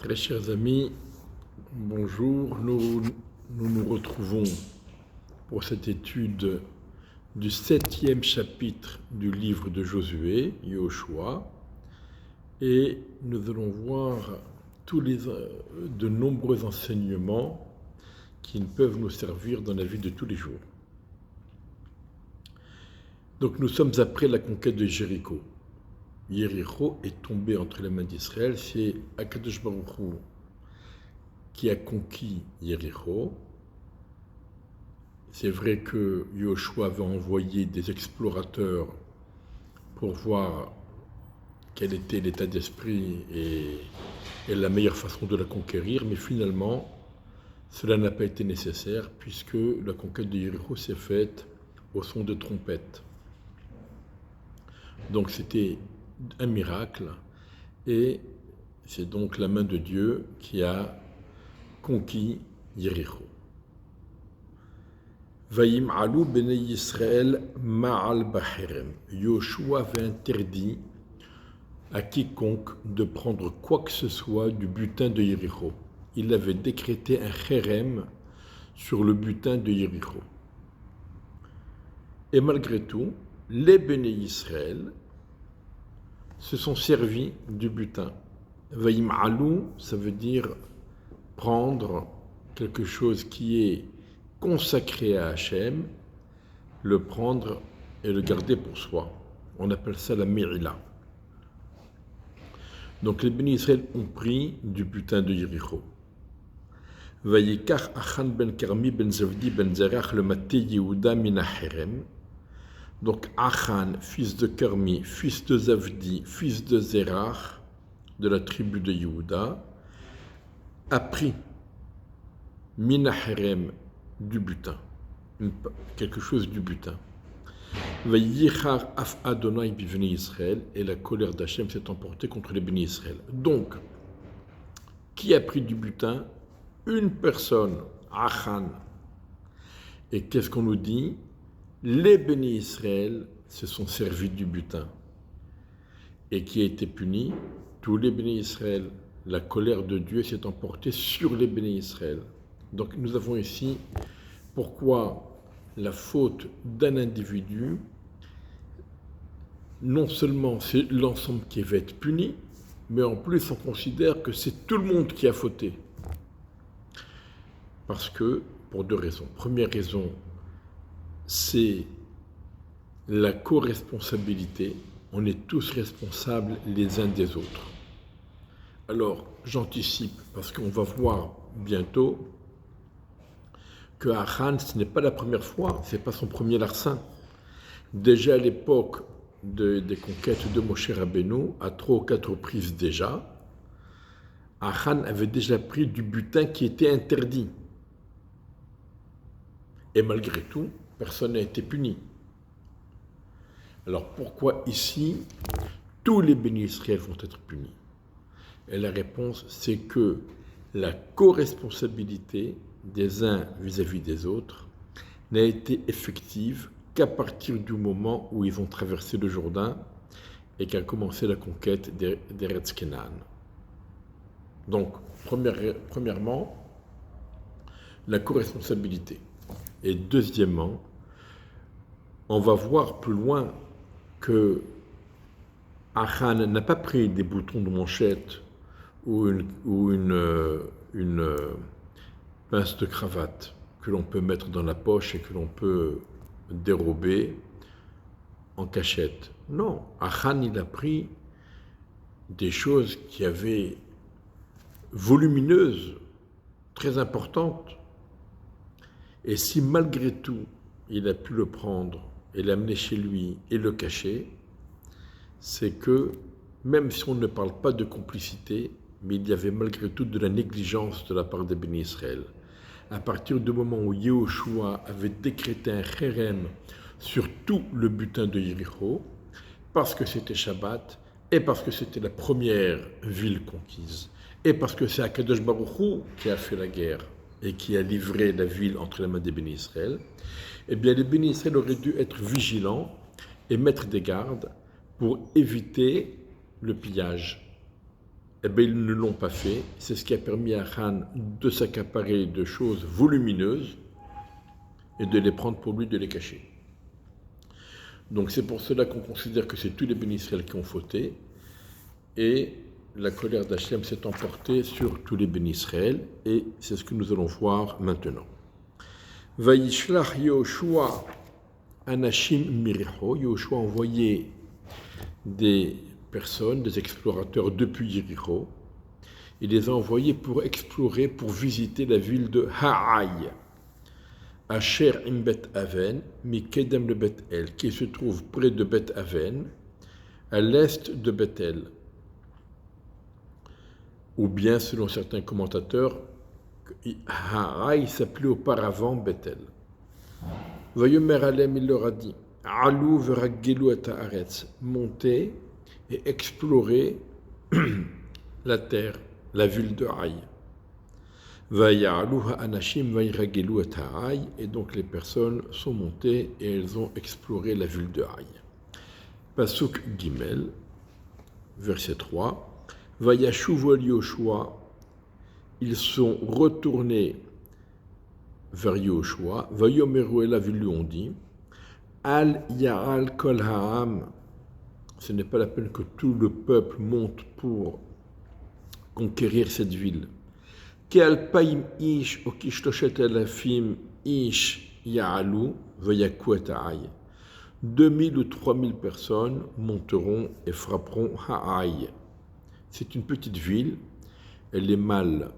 Très chers amis, bonjour. Nous retrouvons pour cette étude du 7e chapitre du livre de Josué, Yoshua, et nous allons voir de nombreux enseignements qui peuvent nous servir dans la vie de tous les jours. Donc nous sommes après la conquête de Jéricho. Jéricho est tombé entre les mains d'Israël. C'est Akadosh Baruch Hu qui a conquis Jéricho. C'est vrai que Yoshua avait envoyé des explorateurs pour voir quel était l'état d'esprit et la meilleure façon de la conquérir, mais finalement, cela n'a pas été nécessaire puisque la conquête de Jéricho s'est faite au son de trompettes. Donc c'était un miracle, et c'est donc la main de Dieu qui a conquis Jéricho. Vayim alou bnei Yisrael ma'al baherem. Yoshua avait interdit à quiconque de prendre quoi que ce soit du butin de Jéricho. Il avait décrété un chérem sur le butin de Jéricho. Et malgré tout, les Béné Israël se sont servis du butin. Vayim alou, ça veut dire prendre quelque chose qui est consacré à Hachem, le prendre et le garder pour soi. On appelle ça la Me'ila. Donc les Béné Israël ont pris du butin de Jéricho. Vayikach Achan ben Karmi ben Zavdi ben Zerach le Maté Yehuda min hacherem. Donc Achan, fils de Karmi, fils de Zavdi, fils de Zerach, de la tribu de Yehuda, a pris min hacherem, du butin, quelque chose du butin. Vayichar af Adonai bivnei Israël, et la colère d'Hachem s'est emportée contre les Béné Israël. Donc, qui a pris du butin? Une personne, Achan. Et qu'est-ce qu'on nous dit? Les Béné Israël se sont servis du butin. Et qui a été puni? Tous les Béné Israël. La colère de Dieu s'est emportée sur les Béné Israël. Donc nous avons ici pourquoi la faute d'un individu, non seulement c'est l'ensemble qui va être puni, mais en plus on considère que c'est tout le monde qui a fauté. Parce que, pour deux raisons. Première raison, c'est la co-responsabilité. On est tous responsables les uns des autres. Alors, j'anticipe, parce qu'on va voir bientôt que Achan, ce n'est pas la première fois, ce n'est pas son premier larcin. Déjà à l'époque des conquêtes de Moshe Rabbeinu, à 3 ou 4 reprises déjà, Achan avait déjà pris du butin qui était interdit. Et malgré tout, personne n'a été puni. Alors pourquoi ici, tous les Béné Israël vont être punis? Et la réponse, c'est que la co-responsabilité des uns vis-à-vis des autres n'a été effective qu'à partir du moment où ils ont traversé le Jourdain et qu'a commencé la conquête d'Eretz Kenan. Donc, premièrement, la co-responsabilité. Et deuxièmement, on va voir plus loin que Achan n'a pas pris des boutons de manchette ou une pince de cravate que l'on peut mettre dans la poche et que l'on peut dérober en cachette. Non, Achan, il a pris des choses qui avaient volumineuses, très importantes. Et si malgré tout, il a pu le prendre et l'amener chez lui et le cacher, c'est que, même si on ne parle pas de complicité, mais il y avait malgré tout de la négligence de la part des Béné Israël. À partir du moment où Yehoshua avait décrété un chérem sur tout le butin de Jéricho, parce que c'était Shabbat, et parce que c'était la première ville conquise, et parce que c'est Akadosh Baruch Hu qui a fait la guerre et qui a livré la ville entre les mains des Béné Israël, eh bien les Béné Israël auraient dû être vigilants et mettre des gardes pour éviter le pillage. eh bien, ils ne l'ont pas fait. C'est ce qui a permis à Khan de s'accaparer de choses volumineuses et de les prendre pour lui, de les cacher. Donc c'est pour cela qu'on considère que c'est tous les bénis Israël qui ont fauté, et la colère d'Hachem s'est emportée sur tous les bénis Israël, et c'est ce que nous allons voir maintenant. Vayishlach Yehoshua Anashim Miricho. Yehoshua a envoyé des personnes, des explorateurs depuis Yericho. Il les a envoyés pour explorer, pour visiter la ville de Ha'ai, Asher im Bet Aven, Mikedem le Bet El, qui se trouve près de Bet Aven, à l'est de Bethel. Ou bien, selon certains commentateurs, Ha'ai s'appelait auparavant Bethel. Vayomer Alem, il leur a dit, Alou veragelu et haaretz, montez et explorez la terre, la ville de Haï. Vaya'alu ha'anashim vayragelu et Haï, et donc les personnes sont montées et elles ont exploré la ville de Haï. Pasuk Gimel, verset 3. Vayashuvu el Yoshua, ils sont retournés vers Yoshua. Vayomeru elav, ils lui ont dit, Al Ya'al Kol Ha'am, ce n'est pas la peine que tout le peuple monte pour conquérir cette ville. Ke'al Paim Ish o Kishtoshet Elafim Ish Ya'alu Vayaku et Ha'ai. 2000 ou 3000 personnes monteront et frapperont Ha'ai. C'est une petite ville, elle est mal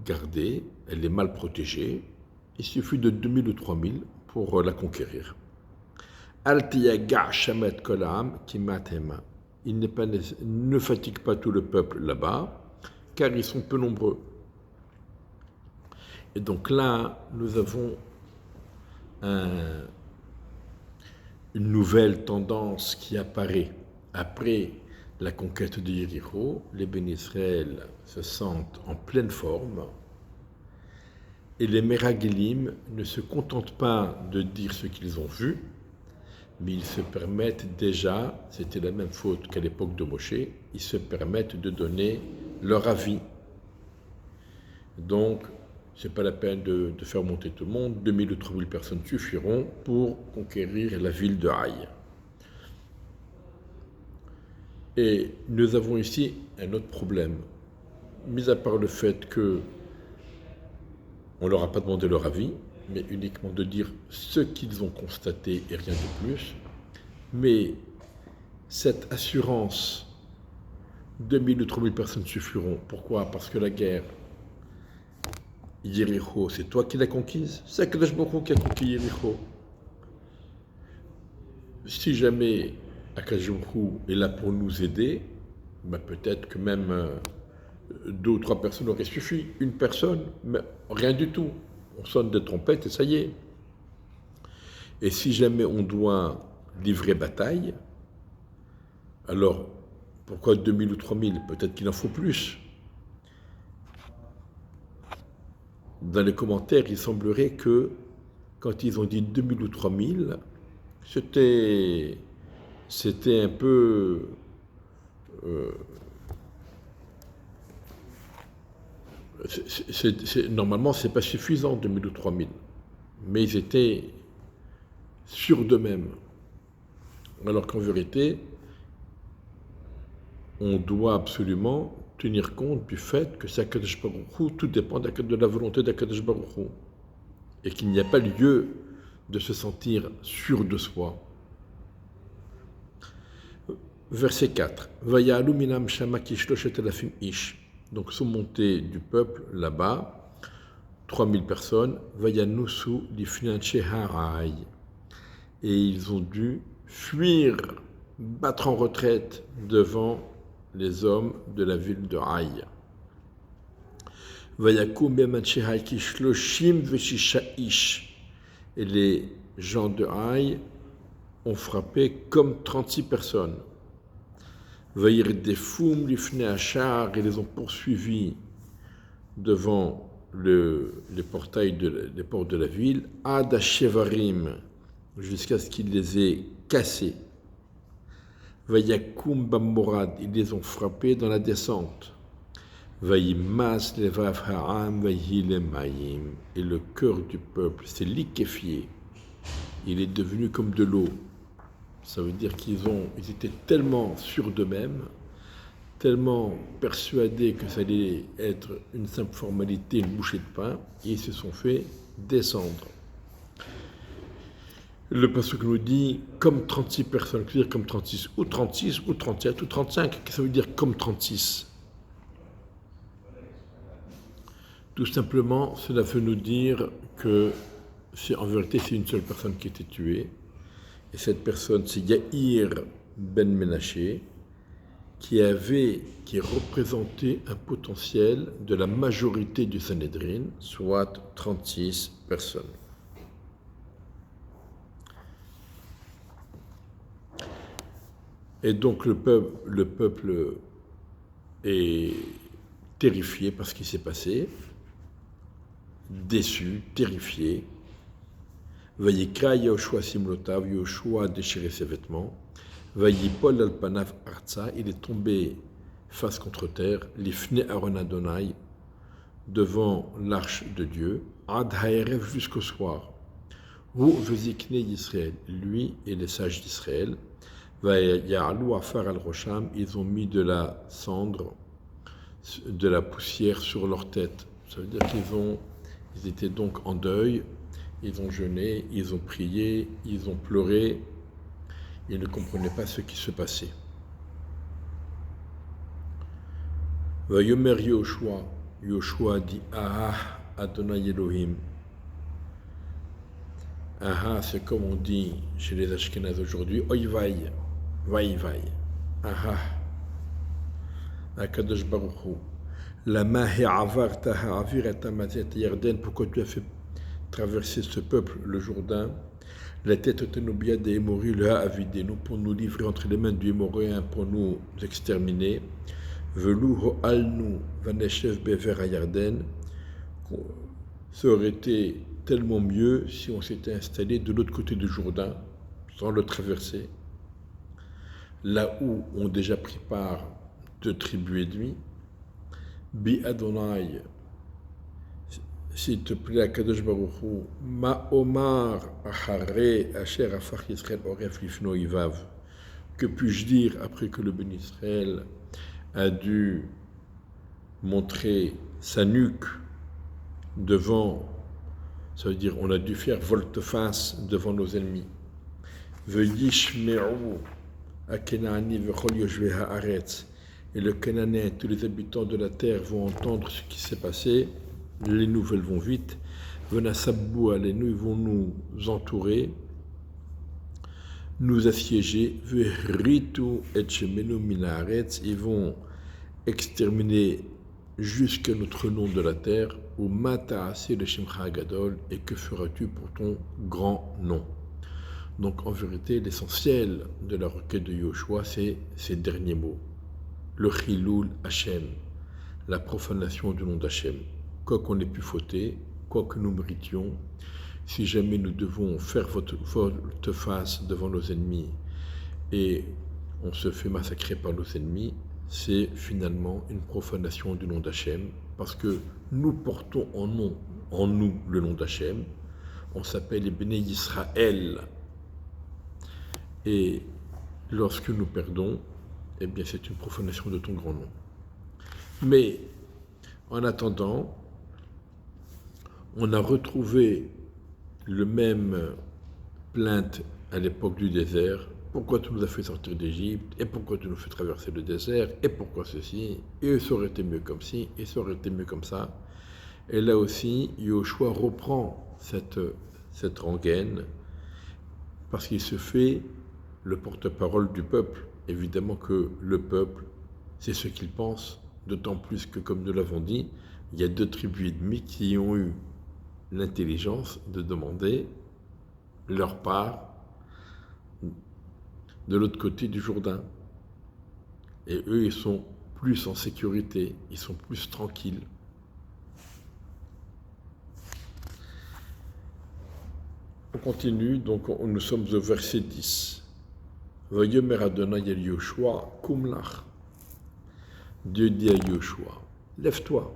gardée, elle est mal protégée. Il suffit de 2000 ou 3000 pour la conquérir. Al tiyaga shamet kolam kimatema. Il ne fatigue pas tout le peuple là-bas, car ils sont peu nombreux. Et donc là, nous avons une nouvelle tendance qui apparaît. Après la conquête de Yericho, les bénis Israël se sentent en pleine forme, et les Meragelim ne se contentent pas de dire ce qu'ils ont vu, mais ils se permettent déjà, c'était la même faute qu'à l'époque de Moshe, ils se permettent de donner leur avis. Donc, ce n'est pas la peine de faire monter tout le monde, 2000 ou 3000 personnes suffiront pour conquérir la ville de Haï. Et nous avons ici un autre problème, mis à part le fait que on ne leur a pas demandé leur avis, mais uniquement de dire ce qu'ils ont constaté et rien de plus. Mais cette assurance, 2000 ou 3000 personnes suffiront. Pourquoi? Parce que la guerre, Yericho, c'est toi qui l'as conquise. C'est Akadosh Baruch Hu qui a conquis Yericho. Si jamais Akadosh Baruch Hu est là pour nous aider, ben peut-être que même 2 ou 3 personnes auraient suffi. Une personne, mais rien du tout. On sonne des trompettes et ça y est. Et si jamais on doit livrer bataille, alors pourquoi 2000 ou 3000? Peut-être qu'il en faut plus. Dans les commentaires, il semblerait que quand ils ont dit 2000 ou 3000, c'était un peu normalement, ce n'est pas suffisant, 2000 ou 3000. Mais ils étaient sûrs d'eux-mêmes. Alors qu'en vérité, on doit absolument tenir compte du fait que c'est Akadosh Baruch Hu, tout dépend de la volonté d'Akadosh Baruch Hu. Et qu'il n'y a pas lieu de se sentir sûr de soi. Verset 4. Vaya'alu minam shama kishloshet elafim ish. Donc, sont montés du peuple là-bas, 3000 personnes, Vayanusu lifnanche Harai. Et ils ont dû fuir, battre en retraite devant les hommes de la ville de Haï. Vayakum bemanche Haï kishloshim veshisha ish. Et les gens de Haï ont frappé comme 36 personnes. Vaïr des foum lifne achar, et les ont poursuivis devant les portails des portes de la ville, ad shevarim, jusqu'à ce qu'ils les aient cassés. Vayakum bamorad, ils les ont frappés dans la descente. Vayimas levav ha'am vayilemayim, et le cœur du peuple s'est liquéfié. Il est devenu comme de l'eau. Ça veut dire qu'ils étaient tellement sûrs d'eux-mêmes, tellement persuadés que ça allait être une simple formalité, une bouchée de pain, et ils se sont fait descendre. Le pasuk nous dit comme 36 personnes, ça veut dire comme 36, ou 36, ou 37, ou 35, qu'est-ce que ça veut dire comme 36? Tout simplement, cela veut nous dire que en vérité c'est une seule personne qui a été tuée, et cette personne c'est Yair ben Menaché, qui représentait un potentiel de la majorité du Sanhédrin, soit 36 personnes. Et donc le peuple est terrifié par ce qui s'est passé, déçu, terrifié. Vayikra Yahushua Simlotav, Yahushua a déchiré ses vêtements. Vayipol Alpanav Artsa, il est tombé face contre terre, l'Ifne Aaron Adonai, devant l'arche de Dieu, Ad Haerev jusqu'au soir. Hu Vezikne Yisraël, lui et les sages d'Israël. Vaya'alou Afar al-Rosham, ils ont mis de la cendre, de la poussière sur leur tête. Ça veut dire qu'ils étaient donc en deuil, ils ont jeûné, ils ont prié, ils ont pleuré, ils ne comprenaient pas ce qui se passait. Vayomer Yoshua, Yoshua dit Aha Adonai Elohim. Aha, c'est comme on dit chez les Ashkenazes aujourd'hui, Oivai, Vaivai. Aha, Akadosh Baruch Hu. Lama he'avar ta'avir et tamazet Yarden, pourquoi tu as fait traverser ce peuple, le Jourdain, la tête tenobia des Hémoris, le ha'avidenu, pour nous livrer entre les mains du Hémoréen, pour nous exterminer. Velou ho'alnu vaneshev bever à Yarden, ça aurait été tellement mieux si on s'était installé de l'autre côté du Jourdain, sans le traverser, là où ont déjà pris part 2 tribus ennemies. Bi Adonai, s'il te plaît, Akadosh Baruch Hu, Ma Omar Achare Asher Afar Yisrael Oref Lifno Ivav. Que puis-je dire après que le béni Israël a dû montrer sa nuque devant, ça veut dire on a dû faire volte-face devant nos ennemis. Veyishme'u Akenani vechol yoshvei haaretz. Et le Cananéen, tous les habitants de la terre vont entendre ce qui s'est passé, les nouvelles vont vite, Venasabbu alenu, ils vont nous entourer, nous assiéger, Vehritu et shemenu minaretz, ils vont exterminer jusqu'à notre nom de la terre, ou Mataase le Shemcha Gadol, et que feras-tu pour ton grand nom? Donc en vérité, l'essentiel de la requête de Yoshua, c'est ces derniers mots. Le Chilul Hashem, la profanation du nom d'Hachem. Quoi qu'on ait pu fauter, quoi que nous méritions, si jamais nous devons faire volte-face devant nos ennemis et on se fait massacrer par nos ennemis, c'est finalement une profanation du nom d'Hachem, parce que nous portons en nous le nom d'Hachem, on s'appelle les Béné Yisraël, et lorsque nous perdons, eh bien c'est une profanation de ton grand nom. Mais en attendant, on a retrouvé le même plainte à l'époque du désert. Pourquoi tu nous as fait sortir d'Égypte? Et pourquoi tu nous fais traverser le désert? Et pourquoi ceci? Et ça aurait été mieux comme ci, et ça aurait été mieux comme ça. Et là aussi, Yoshua reprend cette rengaine parce qu'il se fait le porte-parole du peuple. Évidemment que le peuple, c'est ce qu'il pense, d'autant plus que, comme nous l'avons dit, il y a 2 tribus ennemies qui ont eu l'intelligence de demander leur part de l'autre côté du Jourdain. Et eux, ils sont plus en sécurité, ils sont plus tranquilles. On continue, donc nous sommes au verset 10. Vayomer Adonai el Yoshua, kumlach. Dieu dit à Yoshua, lève-toi.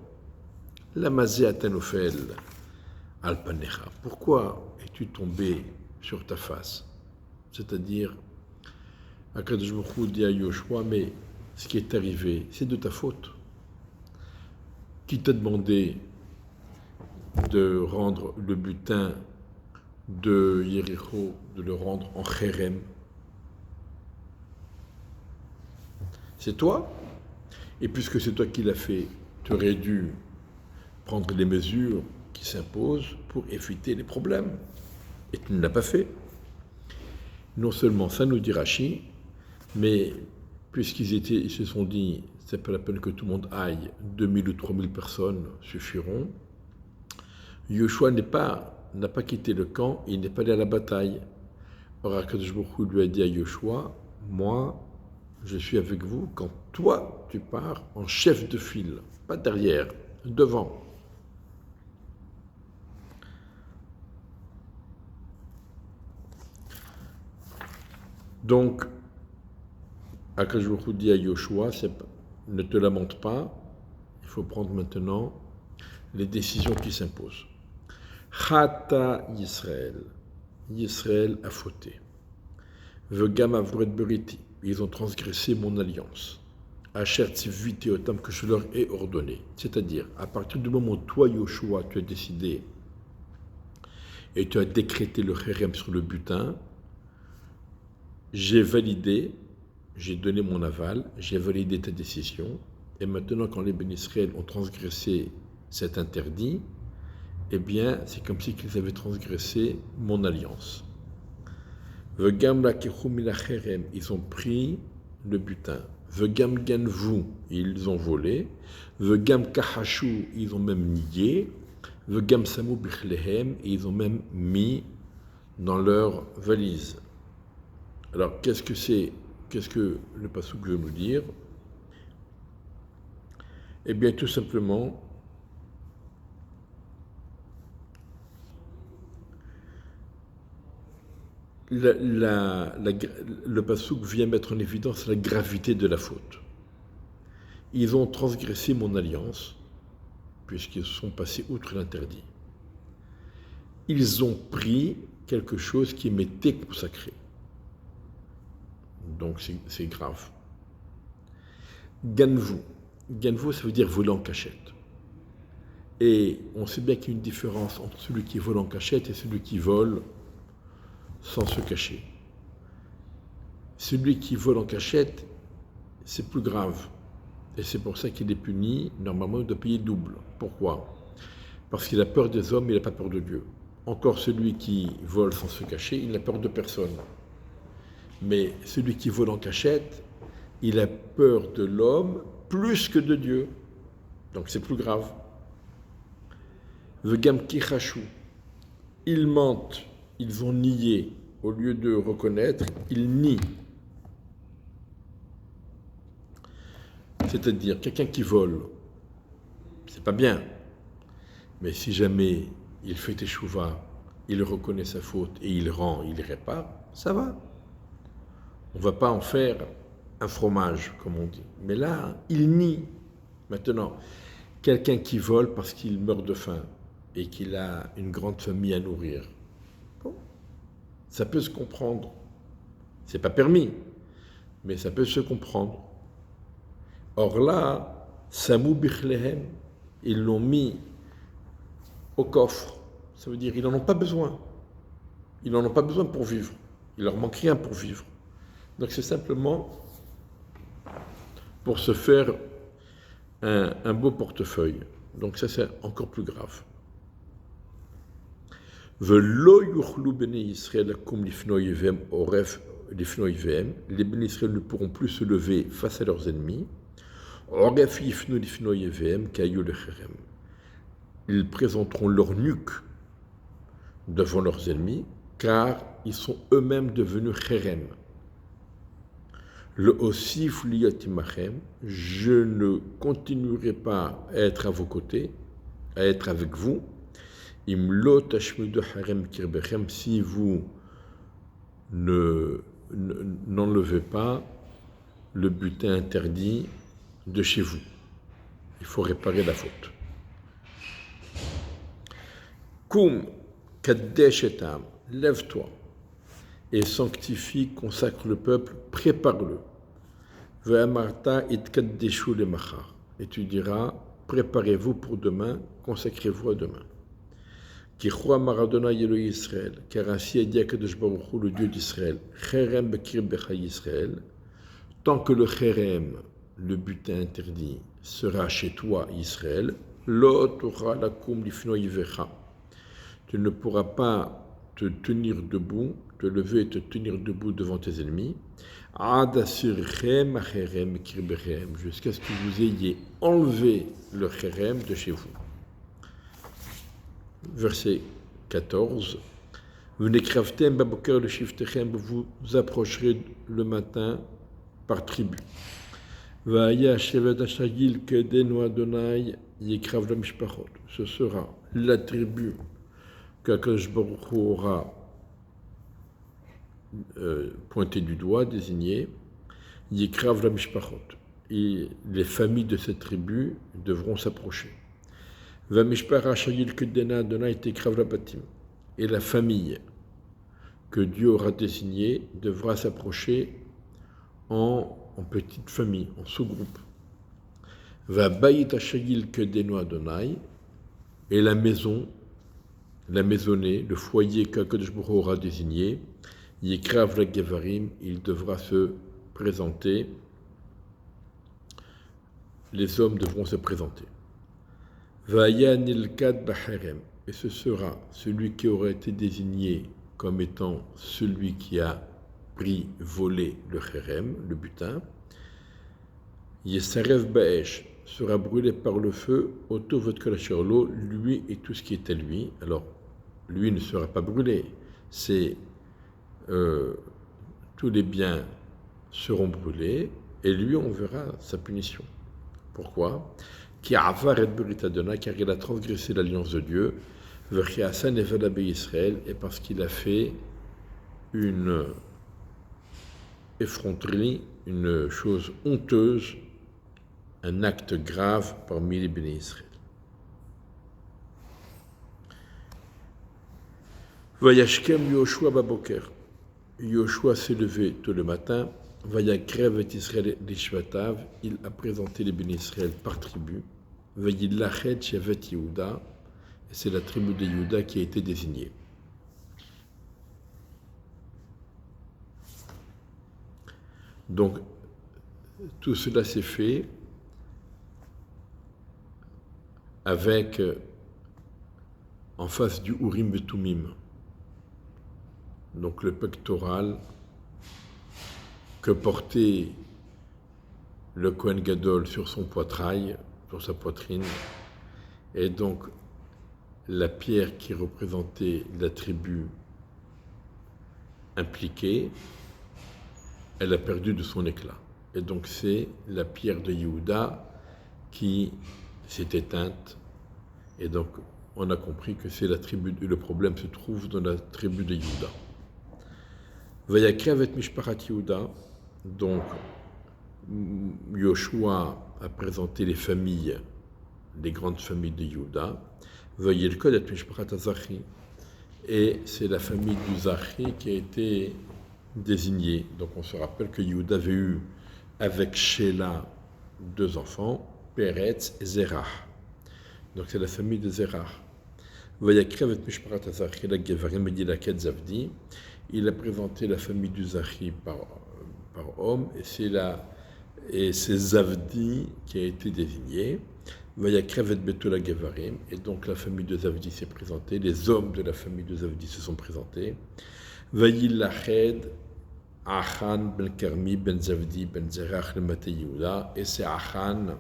Lamazé atanofel alpanecha. Pourquoi es-tu tombé sur ta face? C'est-à-dire, Akadosh Baruch Hu dit à Yoshua, mais ce qui est arrivé, c'est de ta faute. Qui t'a demandé de rendre le butin de Yéricho, de le rendre en Kherem? C'est toi. Et puisque c'est toi qui l'as fait, tu aurais dû prendre les mesures qui s'imposent pour éviter les problèmes. Et tu ne l'as pas fait. Non seulement ça, nous dit Rashi, mais puisqu'ils se sont dit, c'est pas la peine que tout le monde aille, 2000 ou 3000 personnes suffiront, Yoshua n'a pas quitté le camp, il n'est pas allé à la bataille. Or, Akadosh Baruch Hu lui a dit à Yoshua, moi, je suis avec vous quand toi, tu pars en chef de file, pas derrière, devant. Donc, Akadosh Baruch Hu dit à Yoshua, ne te lamente pas, il faut prendre maintenant les décisions qui s'imposent. Chata Yisrael. Yisrael a fauté. Vegam avret beriti. Ils ont transgressé mon alliance. Asher tziviti otam, que je leur ai ordonné. C'est-à-dire, à partir du moment où toi, Yoshua, tu as décidé et tu as décrété le Kherem sur le butin, j'ai validé, j'ai donné mon aval, j'ai validé ta décision. Et maintenant, quand les bénis Israël ont transgressé cet interdit, eh bien, c'est comme si ils avaient transgressé mon alliance. Vegam lakechum min hacherem, ils ont pris le butin. Vegam ganvu, ils ont volé. Vegam kahashu, ils ont même nié. Vegam samu bichlehem, ils ont même mis dans leur valise. Alors, qu'est-ce que le passouk veut nous dire? Eh bien, tout simplement, le passouk vient mettre en évidence la gravité de la faute. Ils ont transgressé mon alliance, puisqu'ils sont passés outre l'interdit. Ils ont pris quelque chose qui m'était consacré. Donc c'est grave. Ganvu. Ganvu, ça veut dire voler en cachette. Et on sait bien qu'il y a une différence entre celui qui vole en cachette et celui qui vole sans se cacher. Celui qui vole en cachette, c'est plus grave. Et c'est pour ça qu'il est puni, normalement il doit payer double. Pourquoi? Parce qu'il a peur des hommes, il n'a pas peur de Dieu. Encore celui qui vole sans se cacher, il n'a peur de personne. Mais celui qui vole en cachette, il a peur de l'homme plus que de Dieu. Donc c'est plus grave. Vegam kichashu. Ils mentent, ils ont nié. Au lieu de reconnaître, ils nient. C'est-à-dire, quelqu'un qui vole, c'est pas bien. Mais si jamais il fait teshuva, il reconnaît sa faute et il rend, il répare, ça va. On ne va pas en faire un fromage, comme on dit. Mais là, il nie. Maintenant, quelqu'un qui vole parce qu'il meurt de faim et qu'il a une grande famille à nourrir, bon, ça peut se comprendre. C'est pas permis, mais ça peut se comprendre. Or là, Samou Bichlehem, ils l'ont mis au coffre. Ça veut dire qu'ils n'en ont pas besoin. Ils n'en ont pas besoin pour vivre. Il leur manque rien pour vivre. Donc c'est simplement pour se faire un beau portefeuille. Donc ça c'est encore plus grave. Velo yuchlu bnei Israël kum lifno yevem oref lifno yevem. Les bénis Israël ne pourront plus se lever face à leurs ennemis. Oref yifno lifno yevem kayu lecherem. Ils présenteront leur nuque devant leurs ennemis, car ils sont eux-mêmes devenus cherem. Le osif liyatimachem, je ne continuerai pas à être à vos côtés, à être avec vous. Imlo tashmidu harem kirbechem, si vous ne n'enlevez pas le butin interdit de chez vous. Il faut réparer la faute. Koum, kaddesh etam, lève-toi et sanctifie, consacre le peuple, prépare-le. Ve'amarta it kaddeshu le machar. Et tu diras, préparez-vous pour demain, consacrez-vous à demain. Kichua maradona yelo Yisrael, car ainsi a dit Akadosh Baruch Hu, le Dieu d'Israël, Cherem bekir becha Yisraël, tant que le Cherem, le butin interdit, sera chez toi, Israël, lo torah lakum lifno yivecha. Tu ne pourras pas te tenir debout, te lever et te tenir debout devant tes ennemis, jusqu'à ce que vous ayez enlevé le Cherem de chez vous. Verset 14. Vous vous approcherez le matin par tribu. Ce sera la tribu qu'Akadosh Baruch Hu aura pointé du doigt, désigné, Yikrav la Mishpachot. Et les familles de cette tribu devront s'approcher. Va Mishpara Shayil Kedena Donai Tekrav la Batim. Et la famille que Dieu aura désignée devra s'approcher en petite famille, en sous-groupe. Va Bayit Shayil Kedena Donai. Et la maison, la maisonnée, le foyer qu'Akadosh Baruch Hu aura désigné, Yikrav la Gevarim, il devra se présenter, les hommes devront se présenter. Vaya nilkad baharem, et ce sera celui qui aura été désigné comme étant celui qui a pris, volé le cherem, le butin. Yesarev baesh, sera brûlé par le feu, autovot kolachorlo, lui et tout ce qui est à lui. Alors, lui ne sera pas brûlé, c'est tous les biens seront brûlés et lui on verra sa punition. Pourquoi? Car il a transgressé l'alliance de Dieu, et parce qu'il a fait une effronterie, une chose honteuse, un acte grave parmi les bénis Israël. Vayashkem Yoshua baboker. Yoshua s'est levé tôt le matin, Vayakrev et Israël l'Ishvatav, il a présenté les bénis Israël par tribu, Vayilachet Shevet Yehuda, et c'est la tribu de Yehuda qui a été désignée. Donc, tout cela s'est fait avec, en face du Urim et Tumim, donc le pectoral que portait le Kohen Gadol sur son poitrail, sur sa poitrine, et donc la pierre qui représentait la tribu impliquée, elle a perdu de son éclat. Et donc c'est la pierre de Yehuda qui s'est éteinte, et donc on a compris que c'est la tribu, le problème se trouve dans la tribu de Yehuda. Vayakrev et Mishparat Yehuda, donc Yoshua a présenté les familles, les grandes familles de Yehuda, Vayelkod et Mishparat Zachi, et c'est la famille du Zachi qui a été désignée. Donc on se rappelle que Yehuda avait eu avec Sheila 2 enfants, Peretz et Zerah. Donc c'est la famille de Zerah. Vayakrev et Mishparat Zachi, la Gevarim et Yilaket Zavdi. Il a présenté la famille du Zachi par homme, et c'est Zavdi qui a été désigné. Vayakrev et Betula Gevarim, et donc la famille de Zavdi s'est présentée, les hommes de la famille de Zavdi se sont présentés. Vayilached Achan ben Karmi ben Zavdi ben Zerach le Mate Yehuda, et c'est Achan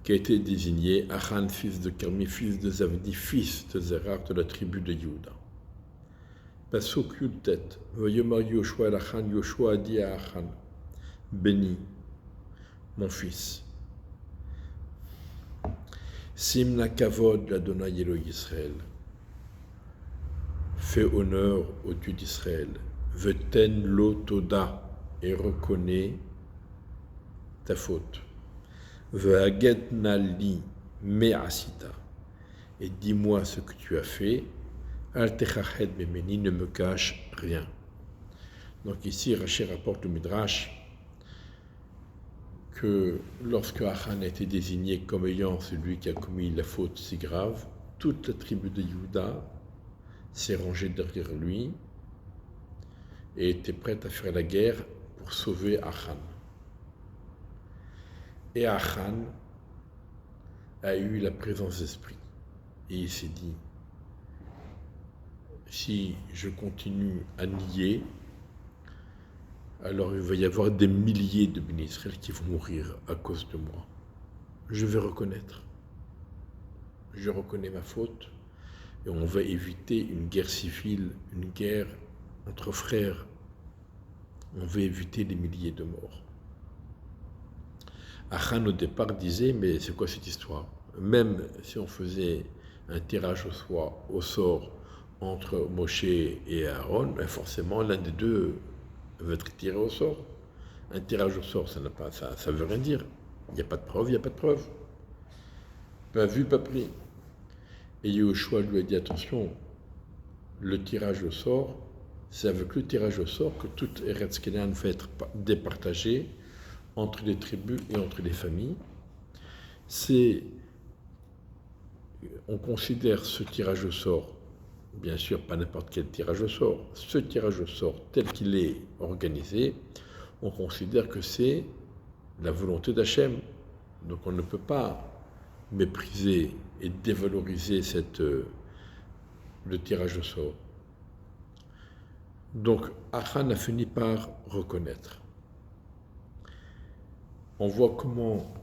qui a été désigné, Achan fils de Karmi, fils de Zavdi, fils de Zerach de la tribu de Yehuda. Pasuk Yud-Tet, Vayomar Yoshua el-Achan, Yoshua a dit à Achan, béni, mon fils. Simna Kavod l'Adonai Elo Yisrael, fais honneur au Dieu d'Israël. Veten lo toda, et reconnais ta faute. Ve'aget nali me'asita, et dis-moi ce que tu as fait. Al techachet memeni, ne me cache rien. Donc ici, Rashi rapporte le Midrash que lorsque Achan a été désigné comme ayant celui qui a commis la faute si grave, toute la tribu de Juda s'est rangée derrière lui et était prête à faire la guerre pour sauver Achan. Et Achan a eu la présence d'esprit. Et il s'est dit, si je continue à nier, alors il va y avoir des milliers de bénis Israël qui vont mourir à cause de moi. Je vais reconnaître. Je reconnais ma faute et on va éviter une guerre civile, une guerre entre frères. On va éviter des milliers de morts. Achan au départ disait, mais c'est quoi cette histoire? Même si on faisait un tirage au sort entre Moshe et Aaron, forcément l'un des deux va être tiré au sort. Un tirage au sort, ça veut rien dire. Il n'y a pas de preuve, il n'y a pas de preuve. Pas vu, pas pris. Et Yehoshua lui a dit, attention, le tirage au sort, c'est avec le tirage au sort que toute Eretz Canaan va être départagée entre les tribus et entre les familles. On considère ce tirage au sort, bien sûr pas n'importe quel tirage au sort, ce tirage au sort tel qu'il est organisé, on considère que c'est la volonté d'Hachem. Donc on ne peut pas mépriser et dévaloriser le tirage au sort. Donc Achan a fini par reconnaître. On voit comment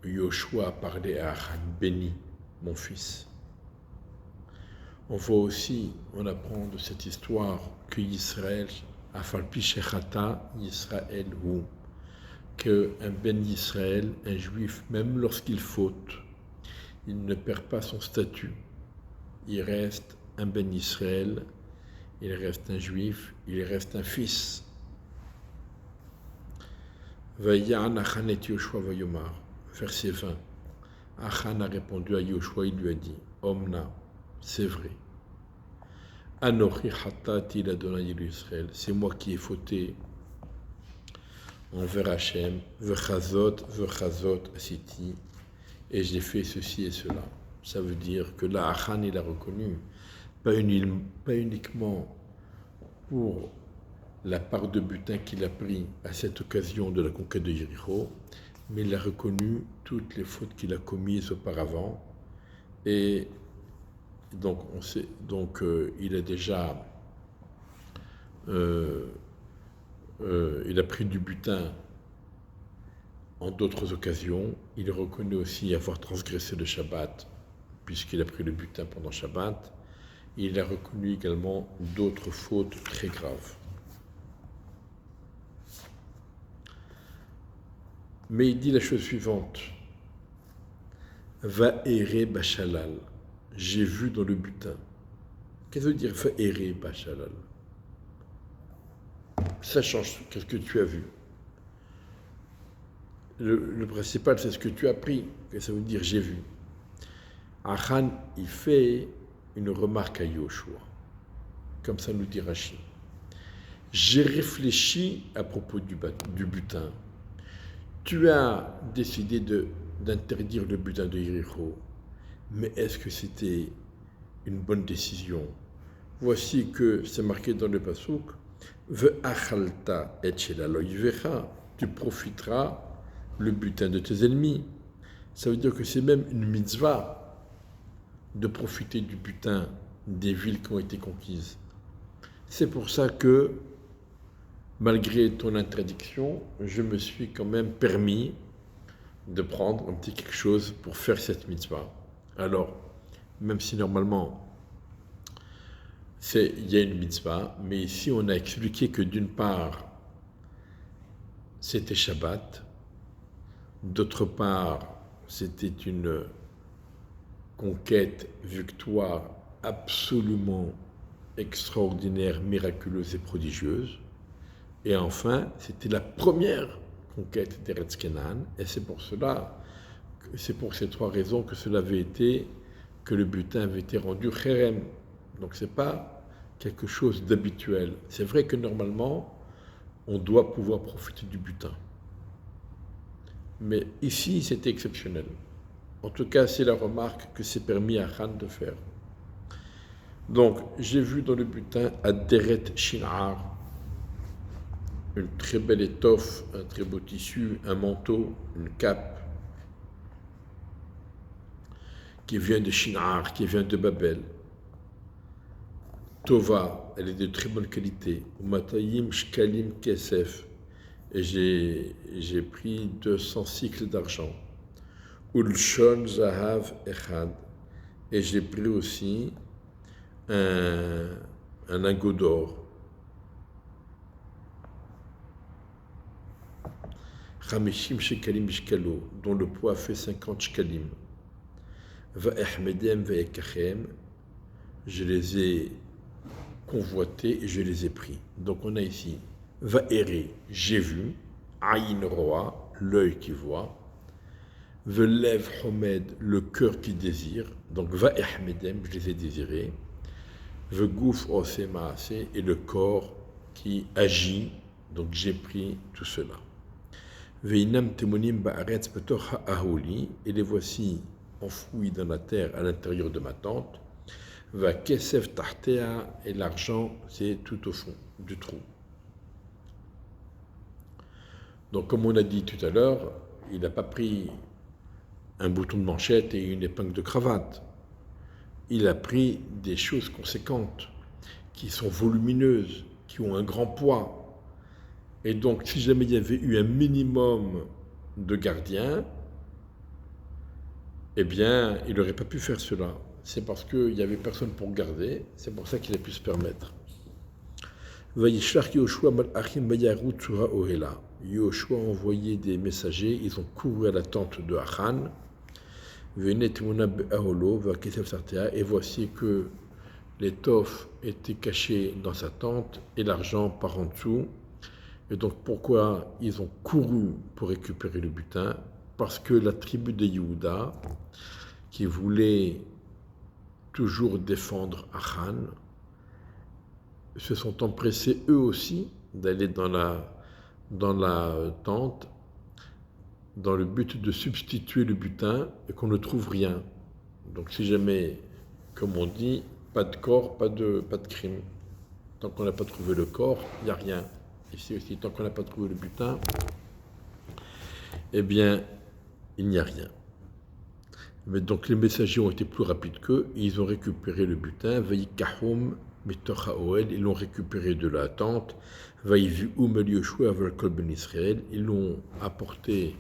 Yoshua a parlé à Achan, béni mon fils. On voit aussi, on apprend de cette histoire que Israël, Afalpi Shechata, Israël ou qu'un ben Israël, un juif, même lorsqu'il faute, il ne perd pas son statut. Il reste un ben Israël, il reste un juif, il reste un fils. Vayan Achan et Yoshua vayomar, verset 20. Achan a répondu à Yoshua, il lui a dit, Omna, c'est vrai. Anochi hatati l'Adonai Israël, c'est moi qui ai fauté envers Hachem, vechazot asiti, et j'ai fait ceci et cela. Ça veut dire que là, Achan, il a reconnu, pas uniquement pour la part de butin qu'il a pris à cette occasion de la conquête de Jéricho, mais il a reconnu toutes les fautes qu'il a commises auparavant. Et donc, il a déjà il a pris du butin en d'autres occasions. Il reconnaît aussi avoir transgressé le Shabbat, puisqu'il a pris le butin pendant Shabbat. Il a reconnu également d'autres fautes très graves. Mais il dit la chose suivante. Va errer Bachalal. J'ai vu dans le butin. Qu'est-ce que veut dire va errer Bachalal? Ça change. Qu'est-ce que tu as vu? Le principal, c'est ce que tu as pris. Et ça veut dire j'ai vu. Achan, il fait une remarque à Yoshua. Comme ça nous dit Rashi. J'ai réfléchi à propos du butin. Tu as décidé d'interdire le butin de Jéricho, mais est-ce que c'était une bonne décision? Voici que c'est marqué dans le pasuk, Ve'achalta et shelalo yivecha, tu profiteras le butin de tes ennemis. Ça veut dire que c'est même une mitzvah de profiter du butin des villes qui ont été conquises. C'est pour ça que, malgré ton interdiction, je me suis quand même permis de prendre un petit quelque chose pour faire cette mitzvah. Alors, même si normalement, il y a une mitzvah, mais ici on a expliqué que d'une part, c'était Shabbat, d'autre part, c'était une conquête, victoire absolument extraordinaire, miraculeuse et prodigieuse. Et enfin, c'était la première conquête d'Eretz Kenan, et c'est pour ces trois raisons que que le butin avait été rendu Kherem. Donc c'est pas quelque chose d'habituel. C'est vrai que normalement, on doit pouvoir profiter du butin. Mais ici, c'était exceptionnel. En tout cas, c'est la remarque que c'est permis à Khan de faire. Donc, j'ai vu dans le butin Aderet Shinar, une très belle étoffe, un très beau tissu, un manteau, une cape, qui vient de Shinar, qui vient de Babel. Tova, elle est de très bonne qualité. Matayim Shkalim Kesef, et j'ai pris 200 cycles d'argent. Ulshon Zahav Echad, et j'ai pris aussi un lingot d'or. Chamishim Shekalim Shkalo, dont le poids fait 50 shkalim. Va'ehmedem ve'ekachem, je les ai convoités et je les ai pris. Donc on a ici Va'ere, j'ai vu, Aïn Roa, l'œil qui voit, Velev Homed, le cœur qui désire, donc Va'ehmedem, je les ai désirés, Vegouf Osemaase, et le corps qui agit, donc j'ai pris tout cela. Veinam Temonim Ba'aretz Betoch Ha'aholi, et les voici enfouis dans la terre à l'intérieur de ma tente. Va Kesef Tahtea, et l'argent c'est tout au fond du trou. Donc comme on a dit tout à l'heure, il n'a pas pris un bouton de manchette et une épingle de cravate. Il a pris des choses conséquentes, qui sont volumineuses, qui ont un grand poids. Et donc, si jamais il y avait eu un minimum de gardiens, eh bien, il n'aurait pas pu faire cela. C'est parce qu'il n'y avait personne pour garder, c'est pour ça qu'il a pu se permettre. Yoshua a envoyé des messagers, ils ont couru à la tente de Achan. Et voici que l'étoffe était cachée dans sa tente et l'argent par en dessous. Et donc pourquoi ils ont couru pour récupérer le butin? Parce que la tribu de Yehuda, qui voulait toujours défendre Achan, se sont empressés eux aussi d'aller dans la tente dans le but de substituer le butin et qu'on ne trouve rien. Donc si jamais, comme on dit, pas de corps, pas de crime. Tant qu'on n'a pas trouvé le corps, il n'y a rien. Ici aussi, tant qu'on n'a pas trouvé le butin, eh bien, il n'y a rien. Mais donc les messagers ont été plus rapides qu'eux, ils ont récupéré le butin, Vaïkahum Mitochaoel, ils l'ont récupéré de la tente, Vaïvium el Yoshua avec le Ben Israël, ils l'ont apporté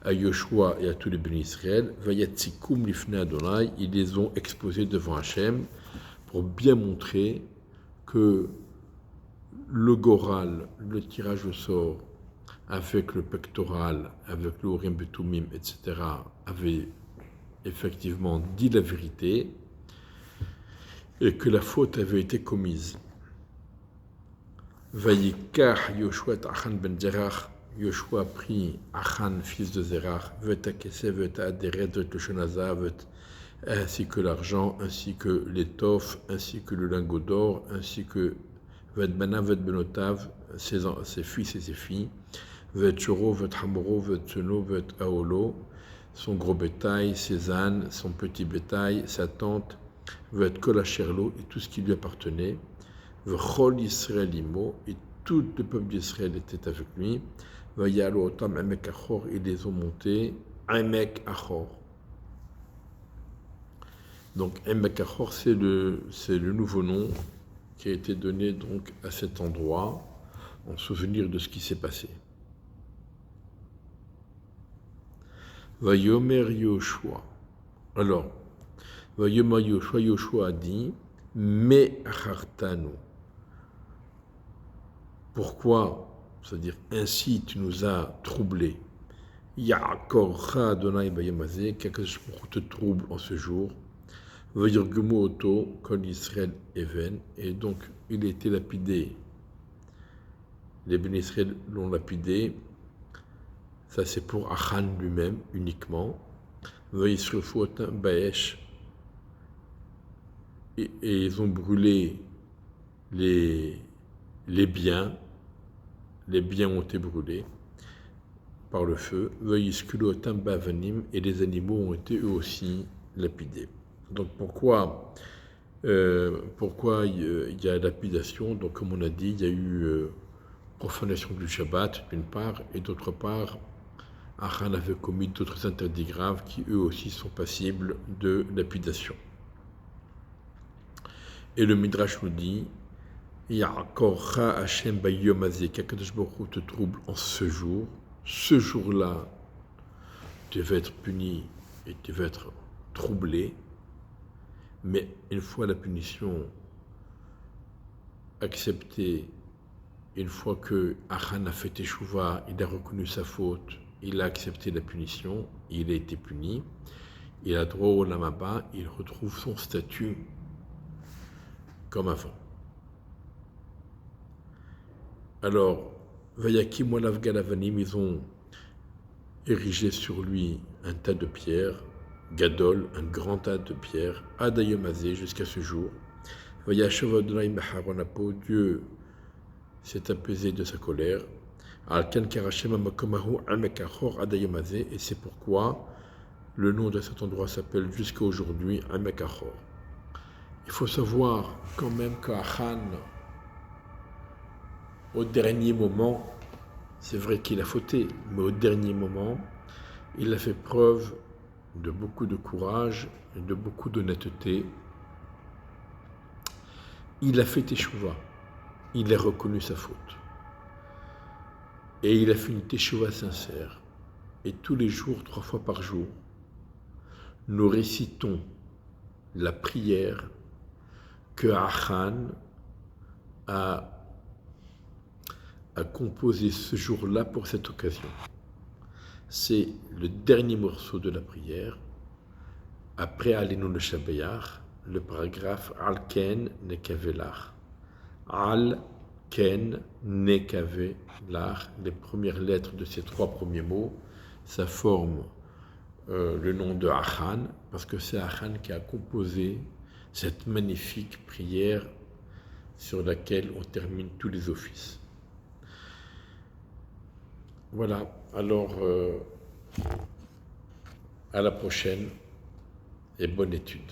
à Yoshua et à tous les Ben Israël, Vayatsikum Lifne Adonai, ils les ont exposés devant Hachem pour bien montrer que le goral, le tirage au sort, avec le pectoral, avec le Urim Betumim, etc., avait effectivement dit la vérité et que la faute avait été commise. Vayikach Yoshua Achan ben Zerach, Yoshua a pris Achan, fils de Zerach, Veta Kesef, Veta Aderet, Veta le Shonazav, ainsi que l'argent, ainsi que l'étoffe, ainsi que le lingot d'or, ainsi que Vet Bana, Vet Benotav, ses fils et ses filles, Vet Choro, Vet Hamoro, Vet Tsono, Vet Aolo, son gros bétail, ses ânes, son petit bétail, sa tente, Vet Kol Asherlo, et tout ce qui lui appartenait, Vechol Yisrael Imo, et tout le peuple d'Israël était avec lui, Vayalo Otam Emek Achor, ils les ont montés, Emek Achor. Donc Emek Achor, c'est le nouveau nom qui a été donné donc à cet endroit en souvenir de ce qui s'est passé. Vayomer Yoshua. Alors, Vayomer Yoshua, Yoshua a dit, Me achartanu. Pourquoi? C'est-à-dire, ainsi tu nous as troublés. Ya'akorcha Adonai bayamazé, qu'Akadosh te trouble en ce jour. Vayirgumu Oto, Kol Israël Even, et donc il a été lapidé. Les bénis Israël l'ont lapidé. Ça c'est pour Achan lui-même uniquement. Vayisrefu Otam Baesh, et ils ont brûlé les biens. Les biens ont été brûlés par le feu. Vayiskulo Otam Bavanim, et les animaux ont été eux aussi lapidés. Donc pourquoi il y a lapidation? Donc comme on a dit, il y a eu profanation du Shabbat d'une part, et d'autre part, Achan avait commis d'autres interdits graves qui eux aussi sont passibles de lapidation. Et le Midrash nous dit, Ya'korcha Hashem bayom hazeh, qu'Akadosh Baruch Hu te trouble en ce jour. Ce jour-là, tu vas être puni et tu vas être troublé. Mais une fois la punition acceptée, une fois que Achan a fait teshuva, il a reconnu sa faute, il a accepté la punition, il a été puni, il a droit au olam haba, il retrouve son statut comme avant. Alors, Vayakim olav galavanim, ils ont érigé sur lui un tas de pierres, Gadol, un grand tas de pierres, Adayom hazeh, jusqu'à ce jour. Vayashav Adonai Maharon Apo, Dieu s'est apaisé de sa colère. Alkan Karashem Amakomahu Amekachor Adayom hazeh, et c'est pourquoi le nom de cet endroit s'appelle jusqu'à aujourd'hui Amekachor. Il faut savoir quand même qu'Achan, au dernier moment, c'est vrai qu'il a fauté, mais au dernier moment, il a fait preuve de beaucoup de courage et de beaucoup d'honnêteté. Il a fait teshuva, il a reconnu sa faute. Et il a fait une teshuva sincère. Et tous les jours, 3 fois par jour, nous récitons la prière que Achan a composée ce jour-là pour cette occasion. C'est le dernier morceau de la prière. Après Alenu le Shabayach, le paragraphe Al Ken Nekavelach. Al Ken Nekavelach, les premières lettres de ces 3 premiers mots, ça forme le nom de Achan, parce que c'est Achan qui a composé cette magnifique prière sur laquelle on termine tous les offices. Voilà, alors à la prochaine et bonne étude.